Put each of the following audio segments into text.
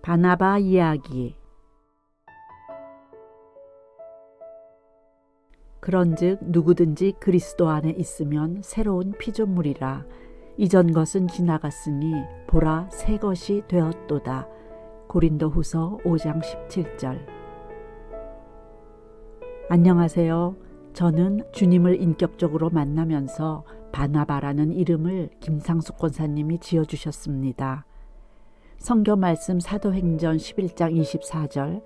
바나바 이야기. 그런즉 누구든지 그리스도 안에 있으면 새로운 피조물이라. 이전 것은 지나갔으니 보라 새 것이 되었도다. 고린도후서 5장 17절. 안녕하세요. 저는 주님을 인격적으로 만나면서 바나바라는 이름을 김상숙 권사님이 지어주셨습니다. 성경 말씀 사도행전 11장 24절.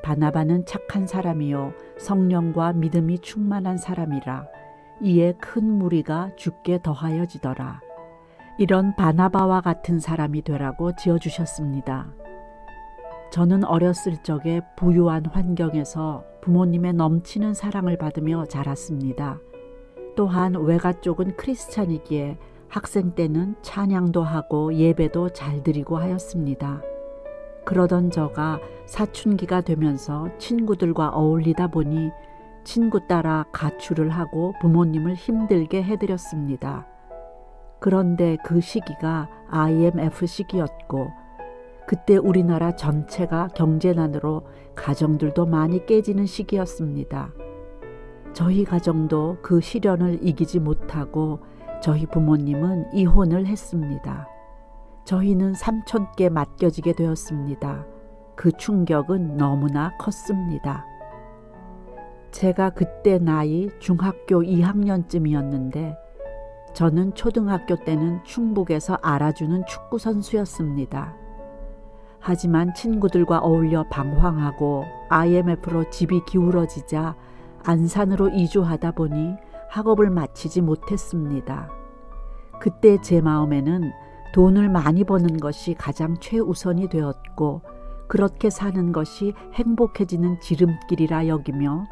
바나바는 착한 사람이요 성령과 믿음이 충만한 사람이라. 이에 큰 무리가 주께 더하여지더라. 이런 바나바와 같은 사람이 되라고 지어주셨습니다. 저는 어렸을 적에 부유한 환경에서 부모님의 넘치는 사랑을 받으며 자랐습니다. 또한 외가 쪽은 크리스찬이기에 학생 때는 찬양도 하고 예배도 잘 드리고 하였습니다. 그러던 저가 사춘기가 되면서 친구들과 어울리다 보니 친구 따라 가출을 하고 부모님을 힘들게 해드렸습니다. 그런데 그 시기가 IMF 시기였고 그때 우리나라 전체가 경제난으로 가정들도 많이 깨지는 시기였습니다. 저희 가정도 그 시련을 이기지 못하고 저희 부모님은 이혼을 했습니다. 저희는 삼촌께 맡겨지게 되었습니다. 그 충격은 너무나 컸습니다. 제가 그때 나이 중학교 2학년쯤이었는데 저는 초등학교 때는 충북에서 알아주는 축구 선수였습니다. 하지만 친구들과 어울려 방황하고 IMF로 집이 기울어지자 안산으로 이주하다 보니 학업을 마치지 못했습니다. 그때 제 마음에는 돈을 많이 버는 것이 가장 최우선이 되었고 그렇게 사는 것이 행복해지는 지름길이라 여기며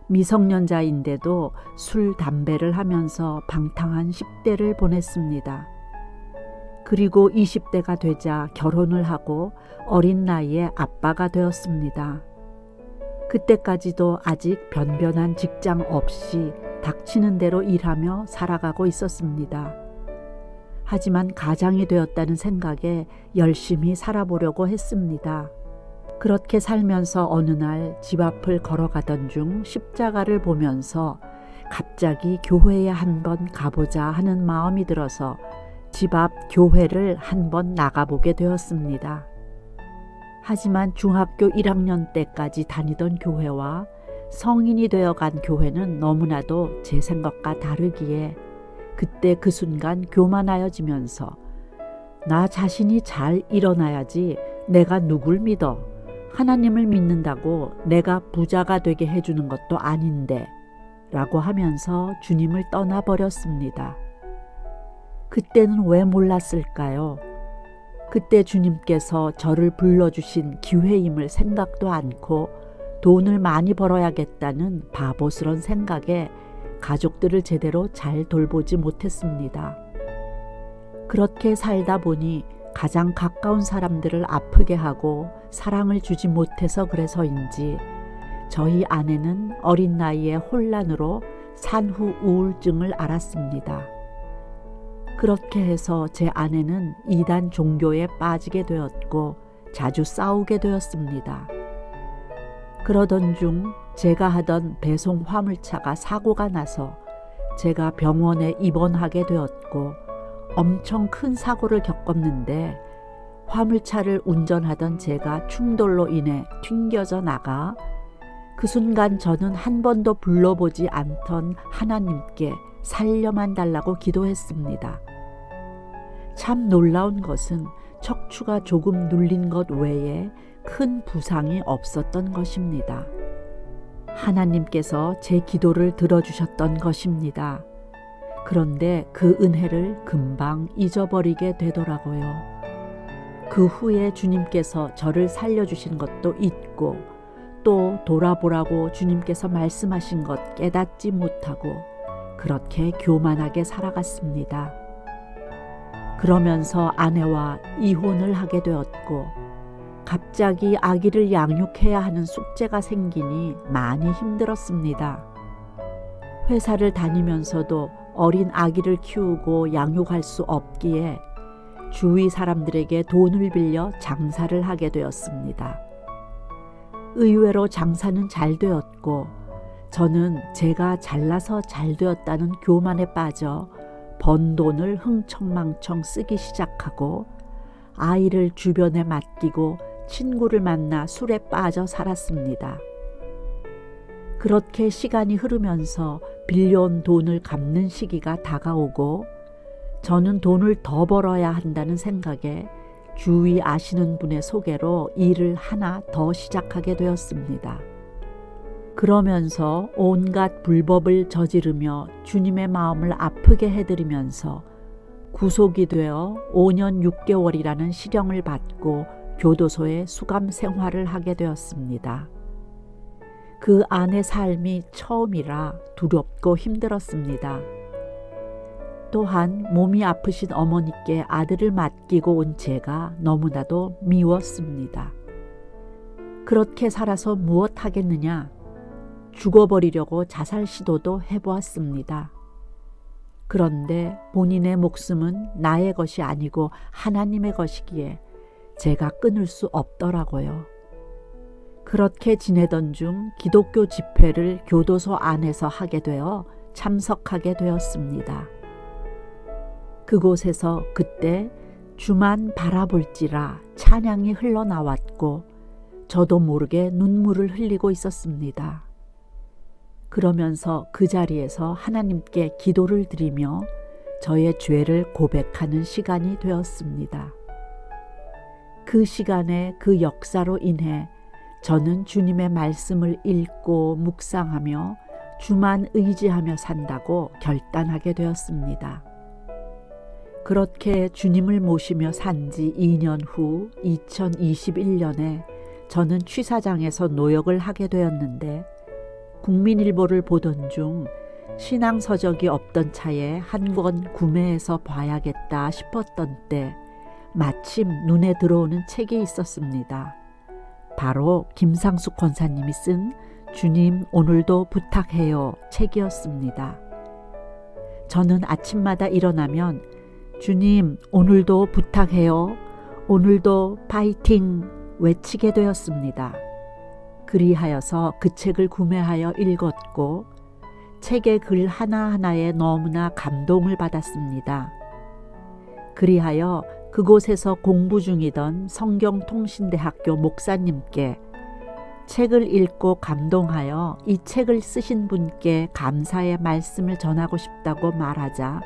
미성년자인데도 술, 담배를 하면서 방탕한 10대를 보냈습니다. 그리고 20대가 되자 결혼을 하고 어린 나이에 아빠가 되었습니다. 그때까지도 아직 변변한 직장 없이 닥치는 대로 일하며 살아가고 있었습니다. 하지만 가장이 되었다는 생각에 열심히 살아보려고 했습니다. 그렇게 살면서 어느 날 집 앞을 걸어가던 중 십자가를 보면서 갑자기 교회에 한번 가보자 하는 마음이 들어서 집 앞 교회를 한번 나가보게 되었습니다. 하지만 중학교 1학년 때까지 다니던 교회와 성인이 되어간 교회는 너무나도 제 생각과 다르기에 그때 그 순간 교만하여지면서 나 자신이 잘 일어나야지 내가 누굴 믿어. 하나님을 믿는다고 내가 부자가 되게 해주는 것도 아닌데 라고 하면서 주님을 떠나버렸습니다. 그때는 왜 몰랐을까요? 그때 주님께서 저를 불러주신 기회임을 생각도 않고 돈을 많이 벌어야겠다는 바보스런 생각에 가족들을 제대로 잘 돌보지 못했습니다. 그렇게 살다 보니 가장 가까운 사람들을 아프게 하고 사랑을 주지 못해서 그래서인지 저희 아내는 어린 나이에 혼란으로 산후 우울증을 앓았습니다. 그렇게 해서 제 아내는 이단 종교에 빠지게 되었고 자주 싸우게 되었습니다. 그러던 중 제가 하던 배송 화물차가 사고가 나서 제가 병원에 입원하게 되었고 엄청 큰 사고를 겪었는데 화물차를 운전하던 제가 충돌로 인해 튕겨져 나가 그 순간 저는 한 번도 불러보지 않던 하나님께 살려만 달라고 기도했습니다. 참 놀라운 것은 척추가 조금 눌린 것 외에 큰 부상이 없었던 것입니다. 하나님께서 제 기도를 들어주셨던 것입니다. 그런데 그 은혜를 금방 잊어버리게 되더라고요. 그 후에 주님께서 저를 살려주신 것도 잊고 또 돌아보라고 주님께서 말씀하신 것 깨닫지 못하고 그렇게 교만하게 살아갔습니다. 그러면서 아내와 이혼을 하게 되었고 갑자기 아기를 양육해야 하는 숙제가 생기니 많이 힘들었습니다. 회사를 다니면서도 어린 아기를 키우고 양육할 수 없기에 주위 사람들에게 돈을 빌려 장사를 하게 되었습니다. 의외로 장사는 잘 되었고 저는 제가 잘나서 잘 되었다는 교만에 빠져 번 돈을 흥청망청 쓰기 시작하고 아이를 주변에 맡기고 친구를 만나 술에 빠져 살았습니다. 그렇게 시간이 흐르면서 빌려온 돈을 갚는 시기가 다가오고 저는 돈을 더 벌어야 한다는 생각에 주위 아시는 분의 소개로 일을 하나 더 시작하게 되었습니다. 그러면서 온갖 불법을 저지르며 주님의 마음을 아프게 해드리면서 구속이 되어 5년 6개월이라는 실형을 받고 교도소에 수감 생활을 하게 되었습니다. 그 안의 삶이 처음이라 두렵고 힘들었습니다. 또한 몸이 아프신 어머니께 아들을 맡기고 온 제가 너무나도 미웠습니다. 그렇게 살아서 무엇 하겠느냐? 죽어버리려고 자살 시도도 해보았습니다. 그런데 본인의 목숨은 나의 것이 아니고 하나님의 것이기에 제가 끊을 수 없더라고요. 그렇게 지내던 중 기독교 집회를 교도소 안에서 하게 되어 참석하게 되었습니다. 그곳에서 그때 주만 바라볼지라 찬양이 흘러나왔고 저도 모르게 눈물을 흘리고 있었습니다. 그러면서 그 자리에서 하나님께 기도를 드리며 저의 죄를 고백하는 시간이 되었습니다. 그 시간에 그 역사로 인해 저는 주님의 말씀을 읽고 묵상하며 주만 의지하며 산다고 결단하게 되었습니다. 그렇게 주님을 모시며 산 지 2년 후 2021년에 저는 취사장에서 노역을 하게 되었는데 국민일보를 보던 중 신앙서적이 없던 차에 한 권 구매해서 봐야겠다 싶었던 때 마침 눈에 들어오는 책이 있었습니다. 바로 김상숙 권사님이 쓴 주님 오늘도 부탁해요 책이었습니다. 저는 아침마다 일어나면 주님 오늘도 부탁해요, 오늘도 파이팅 외치게 되었습니다. 그리하여서 그 책을 구매하여 읽었고 책의 글 하나하나에 너무나 감동을 받았습니다. 그리하여 그곳에서 공부 중이던 성경통신대학교 목사님께 책을 읽고 감동하여 이 책을 쓰신 분께 감사의 말씀을 전하고 싶다고 말하자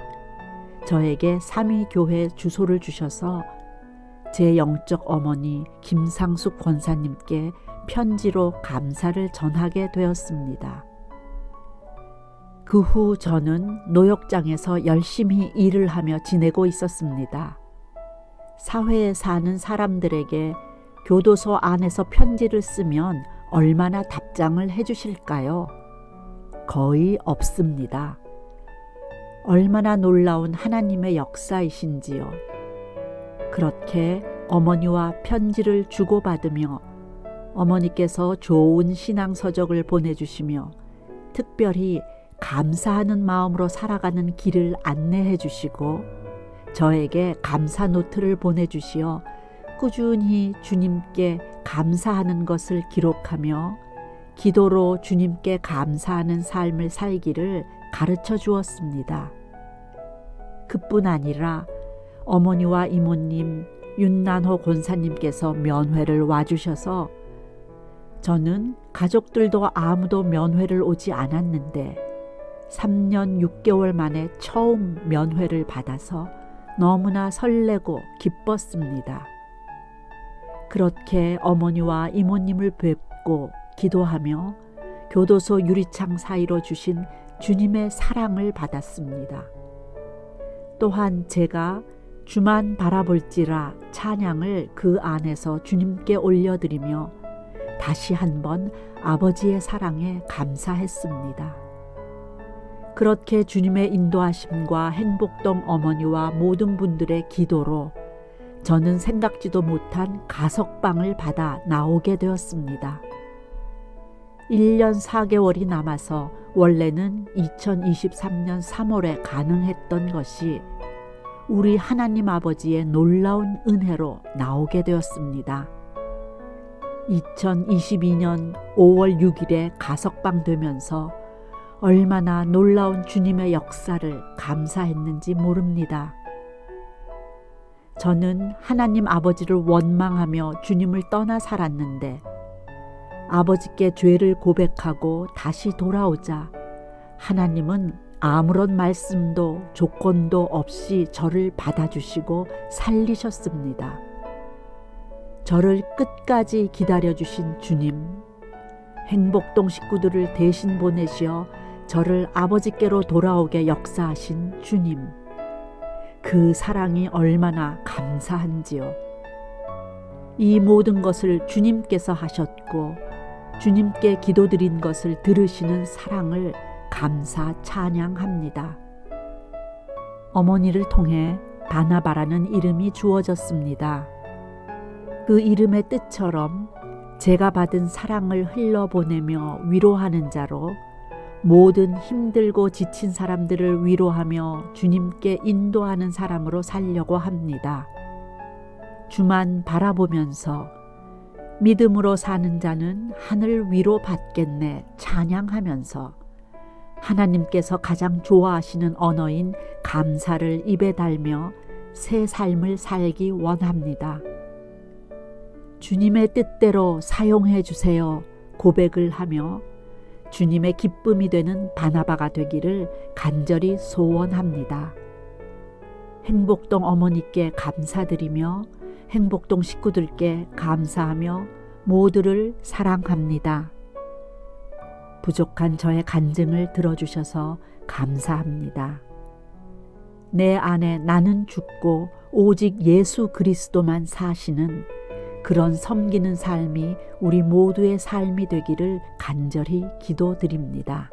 저에게 삼위교회 주소를 주셔서 제 영적 어머니 김상숙 권사님께 편지로 감사를 전하게 되었습니다. 그 후 저는 노역장에서 열심히 일을 하며 지내고 있었습니다. 사회에 사는 사람들에게 교도소 안에서 편지를 쓰면 얼마나 답장을 해주실까요? 거의 없습니다. 얼마나 놀라운 하나님의 역사이신지요. 그렇게 어머니와 편지를 주고받으며 어머니께서 좋은 신앙서적을 보내주시며 특별히 감사하는 마음으로 살아가는 길을 안내해 주시고 저에게 감사 노트를 보내주시어 꾸준히 주님께 감사하는 것을 기록하며 기도로 주님께 감사하는 삶을 살기를 가르쳐 주었습니다. 그뿐 아니라 어머니와 이모님, 윤난호 권사님께서 면회를 와주셔서 저는 가족들도 아무도 면회를 오지 않았는데 3년 6개월 만에 처음 면회를 받아서 너무나 설레고 기뻤습니다. 그렇게 어머니와 이모님을 뵙고 기도하며 교도소 유리창 사이로 주신 주님의 사랑을 받았습니다. 또한 제가 주만 바라볼지라 찬양을 그 안에서 주님께 올려드리며 다시 한번 아버지의 사랑에 감사했습니다. 그렇게 주님의 인도하심과 행복동 어머니와 모든 분들의 기도로 저는 생각지도 못한 가석방을 받아 나오게 되었습니다. 1년 4개월이 남아서 원래는 2023년 3월에 가능했던 것이 우리 하나님 아버지의 놀라운 은혜로 나오게 되었습니다. 2022년 5월 6일에 가석방되면서 얼마나 놀라운 주님의 역사를 감사했는지 모릅니다. 저는 하나님 아버지를 원망하며 주님을 떠나 살았는데 아버지께 죄를 고백하고 다시 돌아오자 하나님은 아무런 말씀도 조건도 없이 저를 받아주시고 살리셨습니다. 저를 끝까지 기다려주신 주님, 행복동 식구들을 대신 보내시어 저를 아버지께로 돌아오게 역사하신 주님, 그 사랑이 얼마나 감사한지요. 이 모든 것을 주님께서 하셨고 주님께 기도드린 것을 들으시는 사랑을 감사 찬양합니다. 어머니를 통해 바나바라는 이름이 주어졌습니다. 그 이름의 뜻처럼 제가 받은 사랑을 흘러보내며 위로하는 자로 모든 힘들고 지친 사람들을 위로하며 주님께 인도하는 사람으로 살려고 합니다. 주만 바라보면서 믿음으로 사는 자는 하늘 위로 받겠네 찬양하면서 하나님께서 가장 좋아하시는 언어인 감사를 입에 달며 새 삶을 살기 원합니다. 주님의 뜻대로 사용해 주세요 고백을 하며 주님의 기쁨이 되는 바나바가 되기를 간절히 소원합니다. 행복동 어머니께 감사드리며 행복동 식구들께 감사하며 모두를 사랑합니다. 부족한 저의 간증을 들어주셔서 감사합니다. 내 안에 나는 죽고 오직 예수 그리스도만 사시는 그런 섬기는 삶이 우리 모두의 삶이 되기를 간절히 기도드립니다.